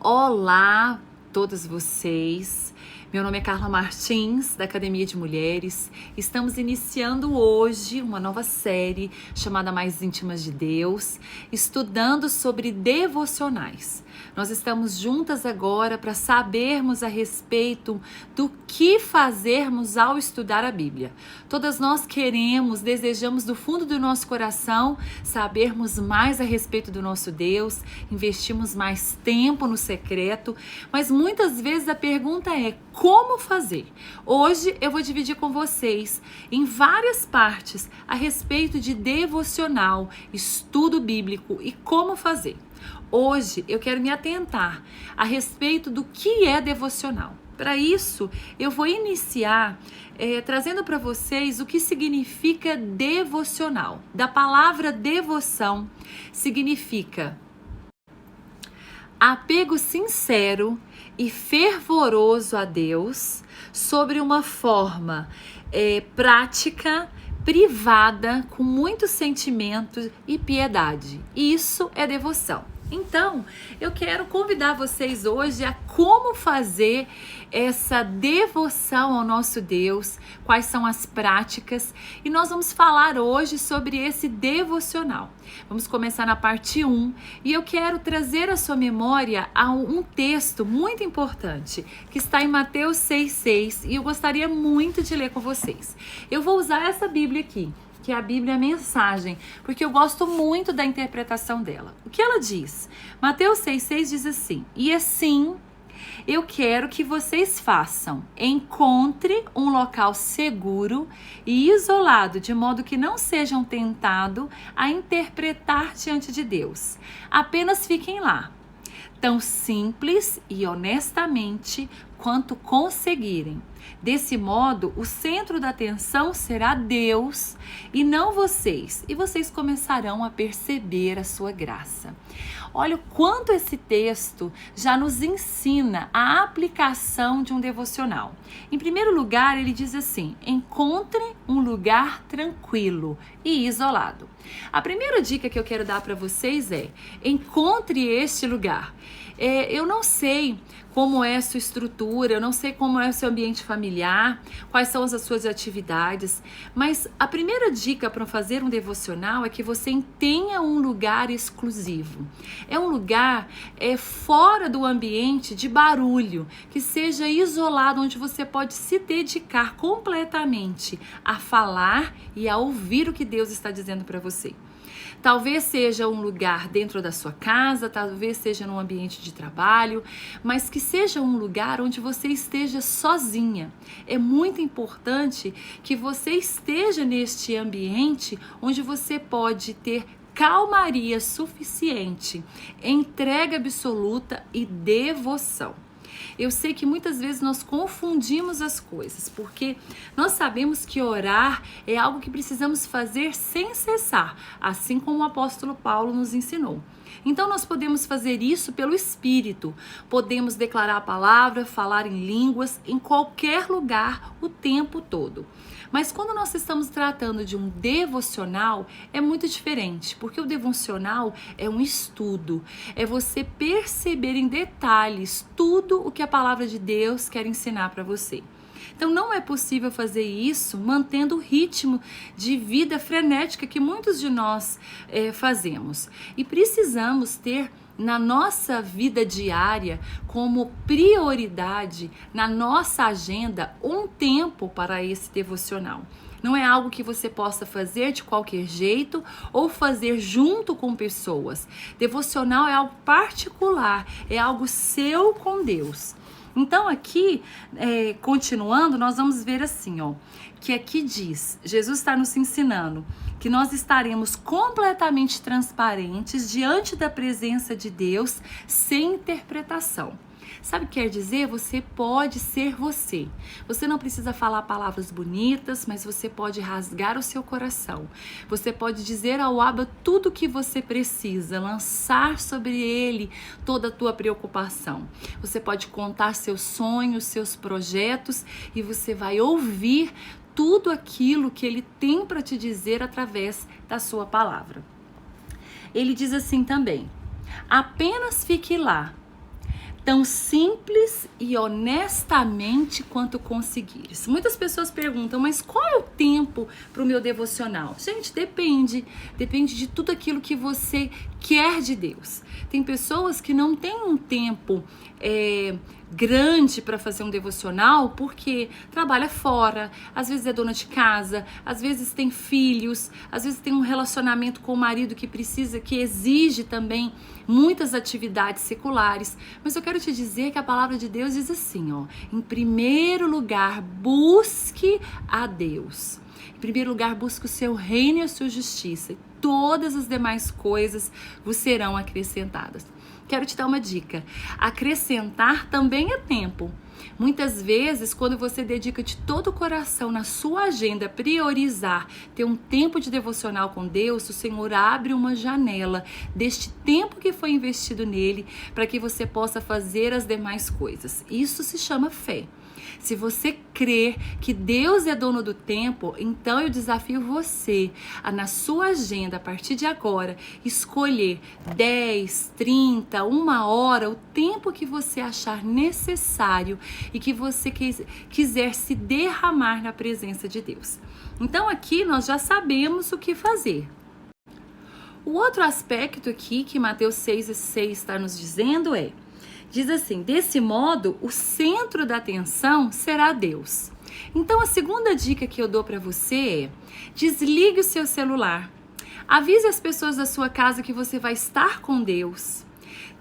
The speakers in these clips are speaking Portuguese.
Olá, todos vocês. Meu nome é Carla Martins, da Academia de Mulheres. Estamos iniciando hoje uma nova série chamada Mais Íntimas de Deus, estudando sobre devocionais. Nós estamos juntas agora para sabermos a respeito do que fazermos ao estudar a Bíblia. Todas nós queremos, desejamos do fundo do nosso coração sabermos mais a respeito do nosso Deus, investimos mais tempo no secreto, mas muitas vezes a pergunta é: como fazer? Hoje eu vou dividir com vocês em várias partes a respeito de devocional, estudo bíblico e como fazer. Hoje eu quero me atentar a respeito do que é devocional. Para isso, eu vou iniciar trazendo para vocês o que significa devocional. Da palavra devoção significa apego sincero e fervoroso a Deus sobre uma forma prática, privada, com muito sentimento e piedade. Isso é devoção. Então, eu quero convidar vocês hoje a como fazer essa devoção ao nosso Deus, quais são as práticas, e nós vamos falar hoje sobre esse devocional. Vamos começar na parte 1 e eu quero trazer à sua memória um texto muito importante que está em Mateus 6,6 e eu gostaria muito de ler com vocês. Eu vou usar essa Bíblia aqui, que é a Bíblia Mensagem, porque eu gosto muito da interpretação dela. O que ela diz? Mateus 6,6 diz assim: e assim eu quero que vocês façam, encontre um local seguro e isolado, de modo que não sejam tentados a interpretar diante de Deus. Apenas fiquem lá, tão simples e honestamente quanto conseguirem. Desse modo, o centro da atenção será Deus e não vocês, e vocês começarão a perceber a sua graça. Olha o quanto esse texto já nos ensina a aplicação de um devocional. Em primeiro lugar, ele diz assim: encontre um lugar tranquilo e isolado. A primeira dica que eu quero dar para vocês é: encontre este lugar. Eu não sei como é a sua estrutura, eu não sei como é o seu ambiente familiar, quais são as suas atividades, mas a primeira dica para fazer um devocional é que você tenha um lugar exclusivo. É um lugar fora do ambiente de barulho, que seja isolado, onde você pode se dedicar completamente a falar e a ouvir o que Deus está dizendo para você. Talvez seja um lugar dentro da sua casa, talvez seja num ambiente de trabalho, mas que seja um lugar onde você esteja sozinha. É muito importante que você esteja neste ambiente onde você pode ter calmaria suficiente, entrega absoluta e devoção. Eu sei que muitas vezes nós confundimos as coisas, porque nós sabemos que orar é algo que precisamos fazer sem cessar, assim como o apóstolo Paulo nos ensinou. Então nós podemos fazer isso pelo Espírito, podemos declarar a palavra, falar em línguas, em qualquer lugar, o tempo todo. Mas quando nós estamos tratando de um devocional, é muito diferente, porque o devocional é um estudo, é você perceber em detalhes tudo o que a palavra de Deus quer ensinar para você. Então não é possível fazer isso mantendo o ritmo de vida frenética que muitos de nós fazemos. E precisamos ter na nossa vida diária como prioridade, na nossa agenda, um tempo para esse devocional. Não é algo que você possa fazer de qualquer jeito ou fazer junto com pessoas. Devocional é algo particular, é algo seu com Deus. Então aqui, continuando, nós vamos ver assim, que aqui diz, Jesus está nos ensinando que nós estaremos completamente transparentes diante da presença de Deus sem interpretação. Sabe o que quer dizer? Você pode ser você. Você não precisa falar palavras bonitas, mas você pode rasgar o seu coração. Você pode dizer ao Abba tudo o que você precisa, lançar sobre ele toda a tua preocupação. Você pode contar seus sonhos, seus projetos e você vai ouvir tudo aquilo que ele tem para te dizer através da sua palavra. Ele diz assim também: apenas fique lá, tão simples e honestamente quanto conseguires. Muitas pessoas perguntam, mas qual é o tempo para o meu devocional? Gente, depende de tudo aquilo que você quer de Deus. Tem pessoas que não têm um tempo grande para fazer um devocional porque trabalha fora, às vezes é dona de casa, às vezes tem filhos, às vezes tem um relacionamento com o marido que exige também muitas atividades seculares. Mas eu quero te dizer que a palavra de Deus diz assim, ó: em primeiro lugar, busque a Deus. Em primeiro lugar, busque o seu reino e a sua justiça, e todas as demais coisas vos serão acrescentadas. Quero te dar uma dica: acrescentar também é tempo. Muitas vezes, quando você dedica de todo o coração na sua agenda, priorizar, ter um tempo de devocional com Deus, o Senhor abre uma janela deste tempo que foi investido nele para que você possa fazer as demais coisas. Isso se chama fé. Se você crer que Deus é dono do tempo, então eu desafio você a, na sua agenda, a partir de agora, escolher 10, 30, 1 hora, o tempo que você achar necessário e que você quiser se derramar na presença de Deus. Então aqui nós já sabemos o que fazer. O outro aspecto aqui que Mateus 6,6 está nos dizendo diz assim: desse modo, o centro da atenção será Deus. Então, a segunda dica que eu dou para você é: desligue o seu celular. Avise as pessoas da sua casa que você vai estar com Deus.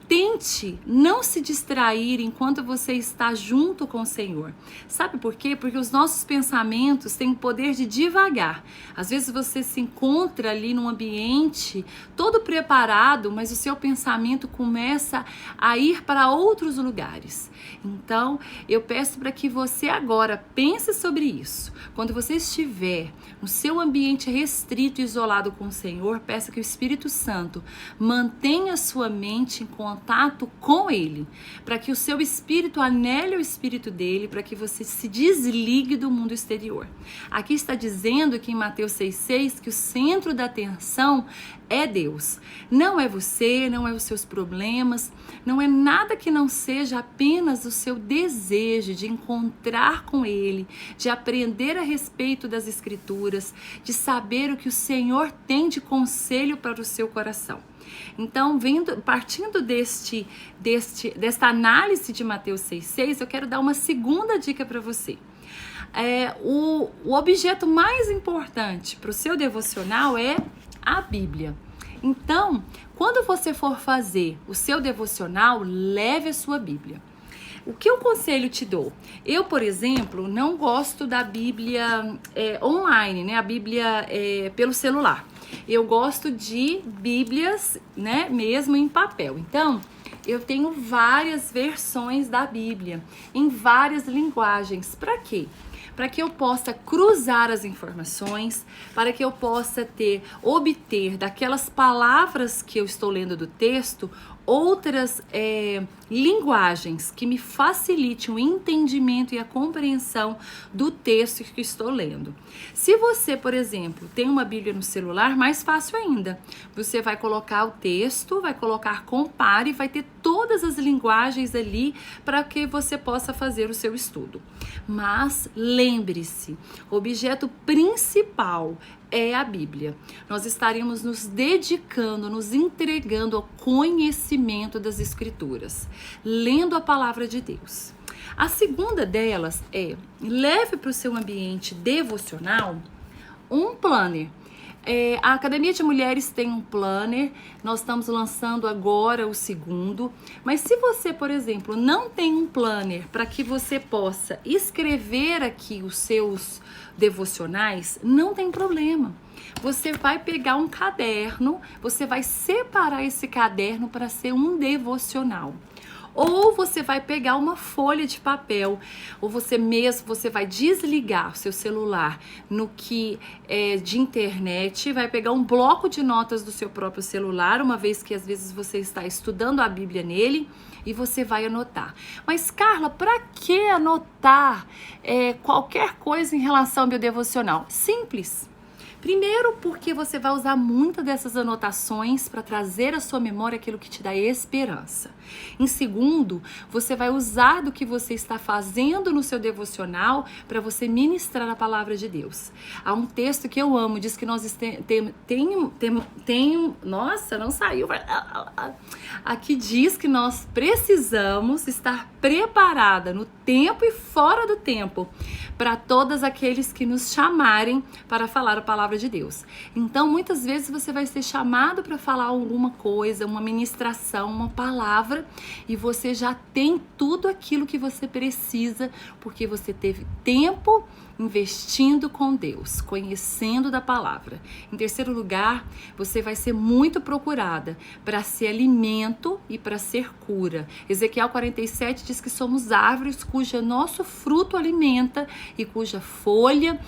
Tente não se distrair enquanto você está junto com o Senhor. Sabe por quê? Porque os nossos pensamentos têm o poder de divagar. Às vezes você se encontra ali num ambiente todo preparado, mas o seu pensamento começa a ir para outros lugares. Então, eu peço para que você agora pense sobre isso. Quando você estiver no seu ambiente restrito e isolado com o Senhor, peça que o Espírito Santo mantenha a sua mente em contato com Ele, para que o seu espírito anele o espírito dele, para que você se desligue do mundo exterior. Aqui está dizendo que em Mateus 6,6 que o centro da atenção é Deus. Não é você, não é os seus problemas, não é nada que não seja apenas o seu desejo de encontrar com Ele, de aprender a respeito das Escrituras, de saber o que o Senhor tem de conselho para o seu coração. Então, partindo desta análise de Mateus 6,6, eu quero dar uma segunda dica para você. O objeto mais importante para o seu devocional é a Bíblia. Então, quando você for fazer o seu devocional, leve a sua Bíblia. O que eu conselho te dou? Eu, por exemplo, não gosto da Bíblia online, né? A Bíblia pelo celular. Eu gosto de Bíblias, né, mesmo em papel. Então, eu tenho várias versões da Bíblia, em várias linguagens. Para quê? Para que eu possa cruzar as informações, para que eu possa obter daquelas palavras que eu estou lendo do texto, outras linguagens que me facilitem o entendimento e a compreensão do texto que estou lendo. Se você, por exemplo, tem uma Bíblia no celular, mais fácil ainda. Você vai colocar o texto, vai colocar compare, vai ter todas as linguagens ali para que você possa fazer o seu estudo. Mas lembre-se, o objeto principal é a Bíblia. Nós estaremos nos dedicando, nos entregando ao conhecimento das Escrituras, lendo a palavra de Deus. A segunda delas leve para o seu ambiente devocional um planner. A Academia de Mulheres tem um planner, nós estamos lançando agora o segundo, mas se você, por exemplo, não tem um planner para que você possa escrever aqui os seus devocionais, não tem problema. Você vai pegar um caderno, você vai separar esse caderno para ser um devocional. Ou você vai pegar uma folha de papel, ou você vai desligar o seu celular no que é de internet, vai pegar um bloco de notas do seu próprio celular, uma vez que às vezes você está estudando a Bíblia nele, e você vai anotar. Mas Carla, para que anotar qualquer coisa em relação ao meu devocional? Simples. Primeiro, porque você vai usar muitas dessas anotações para trazer à sua memória aquilo que te dá esperança. Em segundo, você vai usar do que você está fazendo no seu devocional para você ministrar a palavra de Deus. Há um texto que eu amo, diz que nós nossa, não saiu. Aqui diz que nós precisamos estar preparada no tempo e fora do tempo para todos aqueles que nos chamarem para falar a palavra de Deus. Então, muitas vezes você vai ser chamado para falar alguma coisa, uma ministração, uma palavra, e você já tem tudo aquilo que você precisa, porque você teve tempo investindo com Deus, conhecendo da palavra. Em terceiro lugar, você vai ser muito procurada para ser alimento e para ser cura. Ezequiel 47 diz que somos árvores cujo nosso fruto alimenta e cuja folha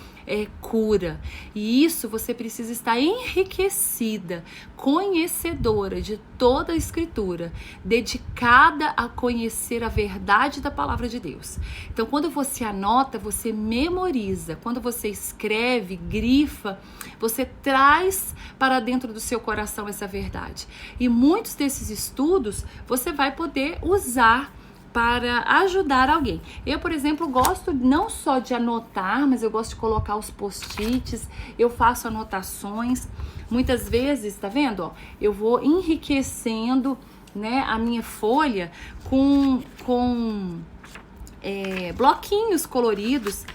cura. E isso você precisa estar enriquecida, conhecedora de toda a Escritura, dedicada a conhecer a verdade da palavra de Deus. Então, quando você anota, você memoriza. Quando você escreve, grifa, você traz para dentro do seu coração essa verdade. E muitos desses estudos você vai poder usar para ajudar alguém. Eu, por exemplo, gosto não só de anotar, mas eu gosto de colocar os post-its, eu faço anotações. Muitas vezes, tá vendo? Ó, eu vou enriquecendo, né, a minha folha com bloquinhos coloridos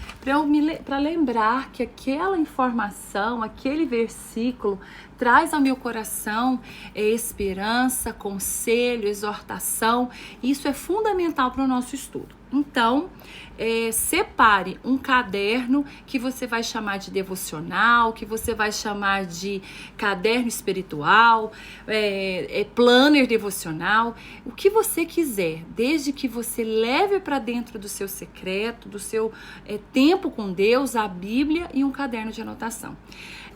para lembrar que aquela informação, aquele versículo traz ao meu coração esperança, conselho, exortação. Isso é fundamental para o nosso estudo. Então, separe um caderno que você vai chamar de devocional, que você vai chamar de caderno espiritual, planner devocional, o que você quiser, desde que você leve para dentro do seu secreto, do seu tempo com Deus, a Bíblia e um caderno de anotação.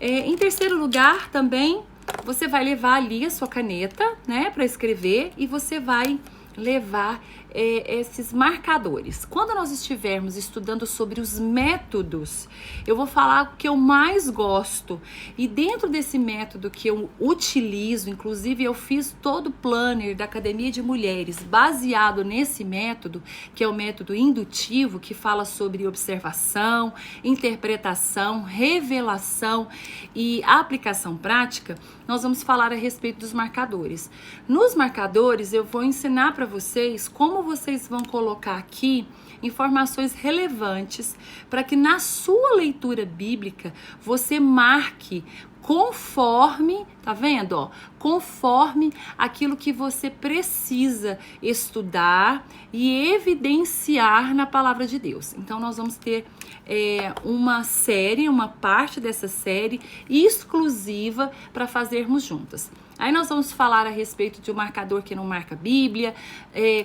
Em terceiro lugar, também, você vai levar ali a sua caneta, né, para escrever, e você vai levar esses marcadores. Quando nós estivermos estudando sobre os métodos, eu vou falar o que eu mais gosto, e dentro desse método que eu utilizo, inclusive eu fiz todo o planner da Academia de Mulheres baseado nesse método, que é o método indutivo, que fala sobre observação, interpretação, revelação e aplicação prática. Nós vamos falar a respeito dos marcadores. Nos marcadores eu vou ensinar para vocês como vocês vão colocar aqui informações relevantes para que na sua leitura bíblica você marque conforme, tá vendo, ó? Conforme aquilo que você precisa estudar e evidenciar na palavra de Deus. Então nós vamos ter uma série, uma parte dessa série exclusiva para fazermos juntas. Aí nós vamos falar a respeito de um marcador que não marca a Bíblia,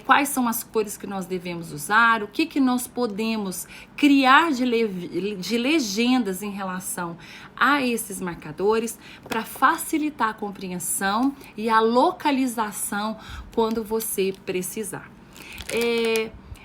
quais são as cores que nós devemos usar, o que nós podemos criar de legendas em relação a esses marcadores para facilitar a compreensão e a localização quando você precisar.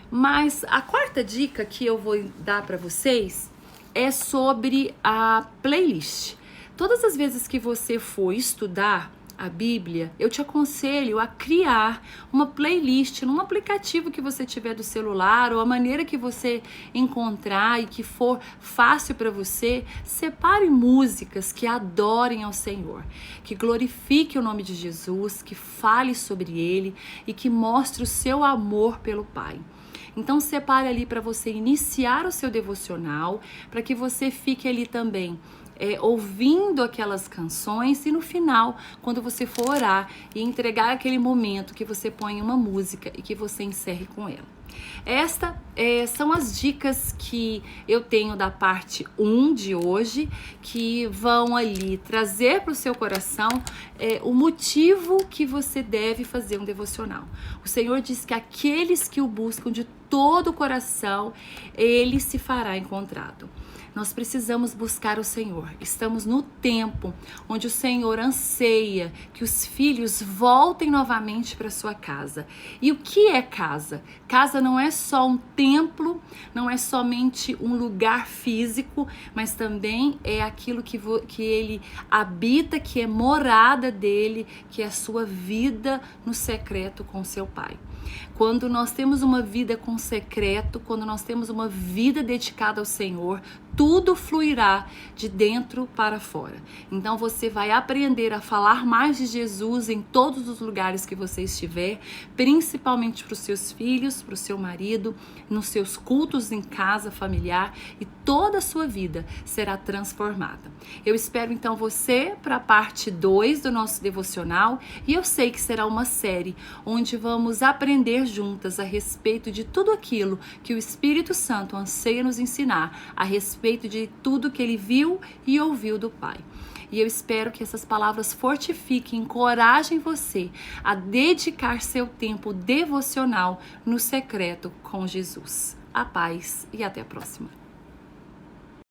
Mas a quarta dica que eu vou dar para vocês é sobre a playlist. Todas as vezes que você for estudar a Bíblia, eu te aconselho a criar uma playlist num aplicativo que você tiver do celular, ou a maneira que você encontrar e que for fácil para você. Separe músicas que adorem ao Senhor, que glorifique o nome de Jesus, que fale sobre Ele e que mostre o seu amor pelo Pai. Então separe ali para você iniciar o seu devocional, para que você fique ali também ouvindo aquelas canções, e no final, quando você for orar e entregar aquele momento, que você põe uma música e que você encerre com ela. Estas são as dicas que eu tenho da parte 1 de hoje, que vão ali trazer para o seu coração o motivo que você deve fazer um devocional. O Senhor diz que aqueles que o buscam de todo o coração, Ele se fará encontrado. Nós precisamos buscar o Senhor. Estamos no tempo onde o Senhor anseia que os filhos voltem novamente para sua casa. E o que é casa? Casa não é só um templo, não é somente um lugar físico, mas também é aquilo que ele habita, que é morada dele, que é a sua vida no secreto com seu Pai. Quando nós temos uma vida com secreto, quando nós temos uma vida dedicada ao Senhor, tudo fluirá de dentro para fora. Então você vai aprender a falar mais de Jesus em todos os lugares que você estiver, principalmente para os seus filhos, para o seu marido, nos seus cultos em casa familiar, e toda a sua vida será transformada. Eu espero então você para a parte 2 do nosso devocional, e eu sei que será uma série onde vamos aprender juntas a respeito de tudo aquilo que o Espírito Santo anseia nos ensinar a respeito de tudo que ele viu e ouviu do Pai. E eu espero que essas palavras fortifiquem, encorajem você a dedicar seu tempo devocional no secreto com Jesus. A paz e até a próxima.